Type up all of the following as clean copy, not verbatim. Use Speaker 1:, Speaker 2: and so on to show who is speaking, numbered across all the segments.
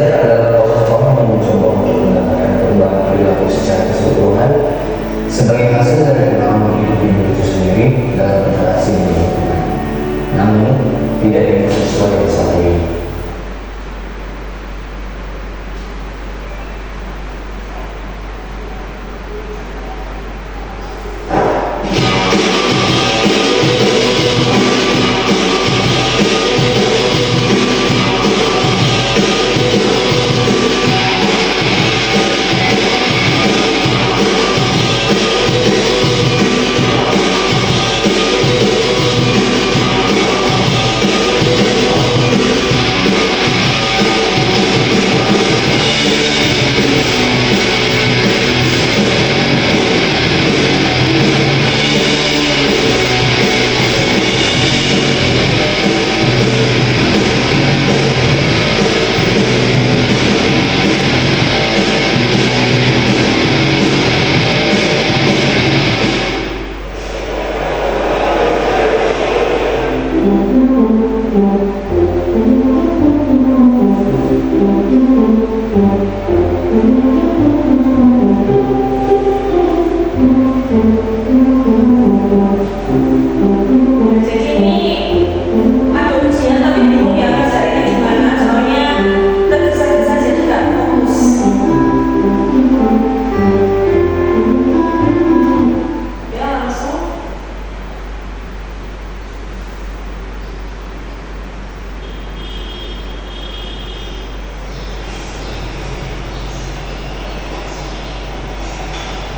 Speaker 1: adalah tokoh yang mencoba untuk mendapatkan perubahan perilaku secara keseluruhan sebagai hasil dari pengalaman hidup individu itu sendiri dalam interaksi dengan lingkungan. Namun, tidak yang sesuai dengan salah ini.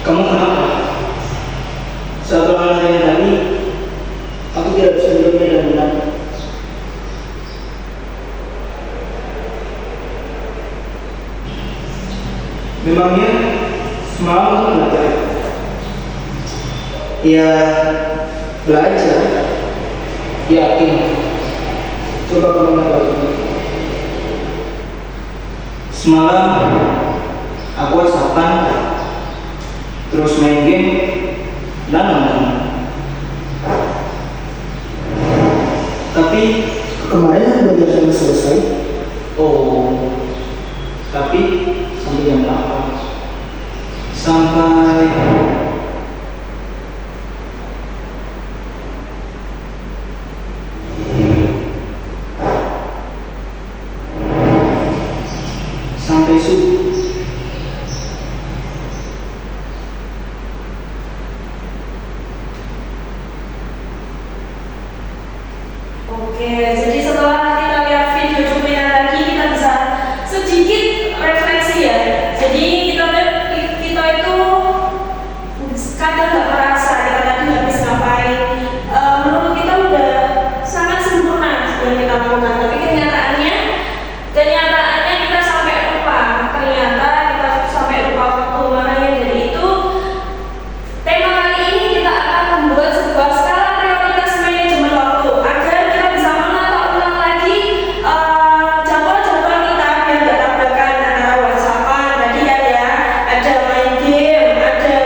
Speaker 2: Kamu kenapa? Saat ulangan yang tadi, aku tidak bisa menjawabnya dengan benar. Memangnya semalam kamu belajar? Ya, belajar. Yakin. Coba kamu menjawab. Semalam aku whatsappan, terus main game dan nonton. Tapi kemarin aku belajar sampai selesai. Oh, tapi sampai jam berapa? Sampai subuh.
Speaker 3: Oke, jadi setelah kita lihat video cuplikan tadi, kita bisa sedikit refleksi ya. Jadi kita itu kadang nggak merasa kita tadi habis ngapain. Menurut kita udah sangat sempurna yang kita lakukan, tapi kenyataannya kita sampai lupa. Ternyata kita sampai lupa waktu. Makanya dari itu tema kali ini kita akan membuat sebuah skala prioritas manajemen waktu agar kita bisa menata ulang lagi jadwal-jadwal kita biar nggak tabrakan antara WhatsAppan tadi ada main game, ada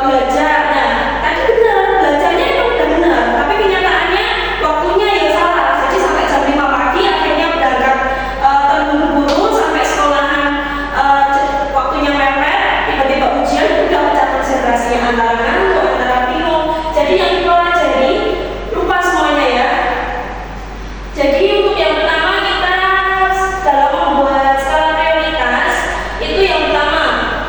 Speaker 3: belajar. Nah, tadi benar belajarnya itu udah benar, tapi kenyataannya waktunya ya salah. Jadi sampai jam 5 pagi akhirnya berangkat terburu-buru sampai sekolahan waktunya mepet, tiba-tiba ujian udah pecah konsentrasinya antara ngantuk antara bingung. Jadi yang dipelajari lupa semuanya ya. Jadi untuk yang pertama kita dalam membuat skala prioritas itu yang pertama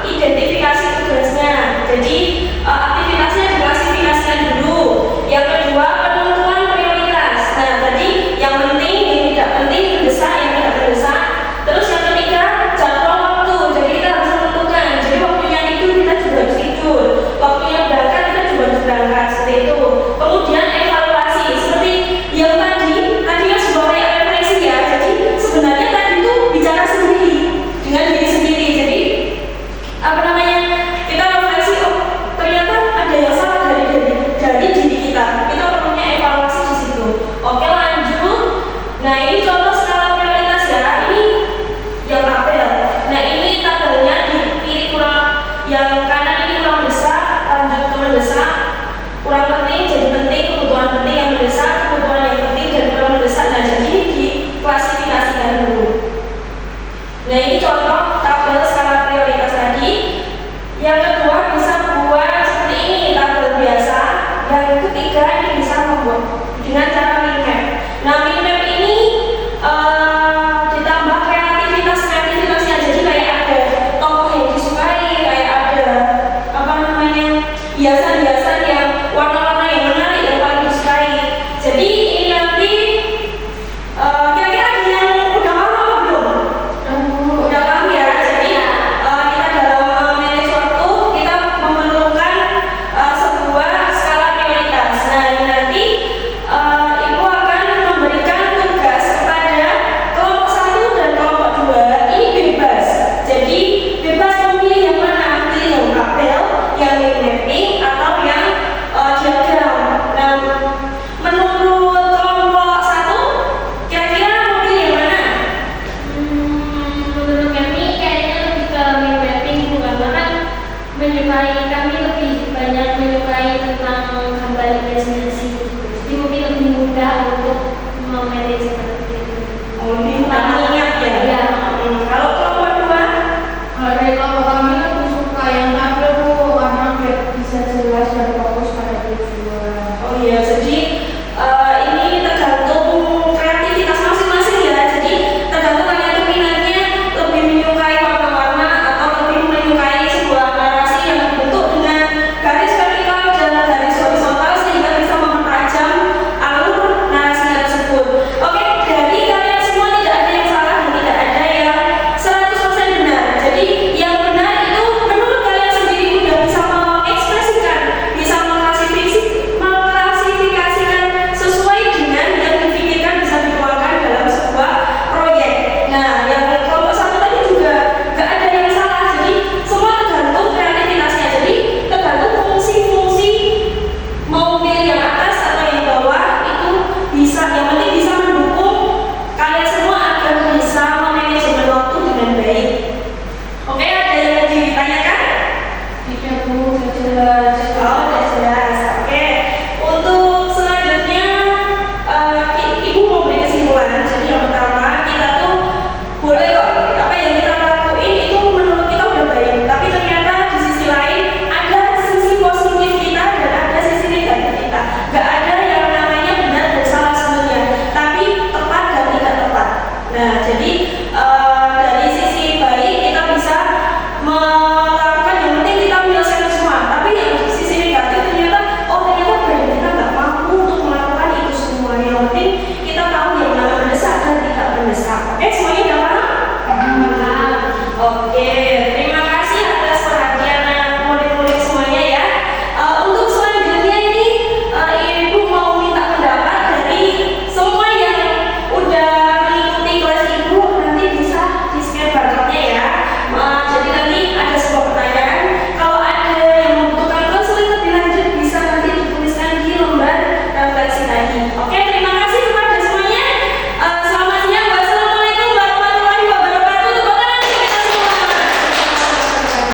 Speaker 3: identifikasi tugasnya. Jadi aktivitasnya diklasifikasikan dulu. Yang kedua penentuan prioritas. Nah tadi yang penting, yang tidak penting, mendesak, yang tidak mendesak. Terus yang ketiga jadwal waktu. Jadi kita harus menentukan. Jadi waktunya tidur kita juga harus tidur. Waktunya berangkat kita juga harus berangkat. Seperti itu. Kemudian evaluasi. Seperti yang tadi kan sebuah kayak refleksi ya. Jadi sebenarnya tadi itu bicara sendiri dengan diri sendiri. Jadi kita refleksi, oh ternyata ada yang salah dari diri kita. Kita perlunya evaluasi di situ. Oke lanjut. Nah ini contoh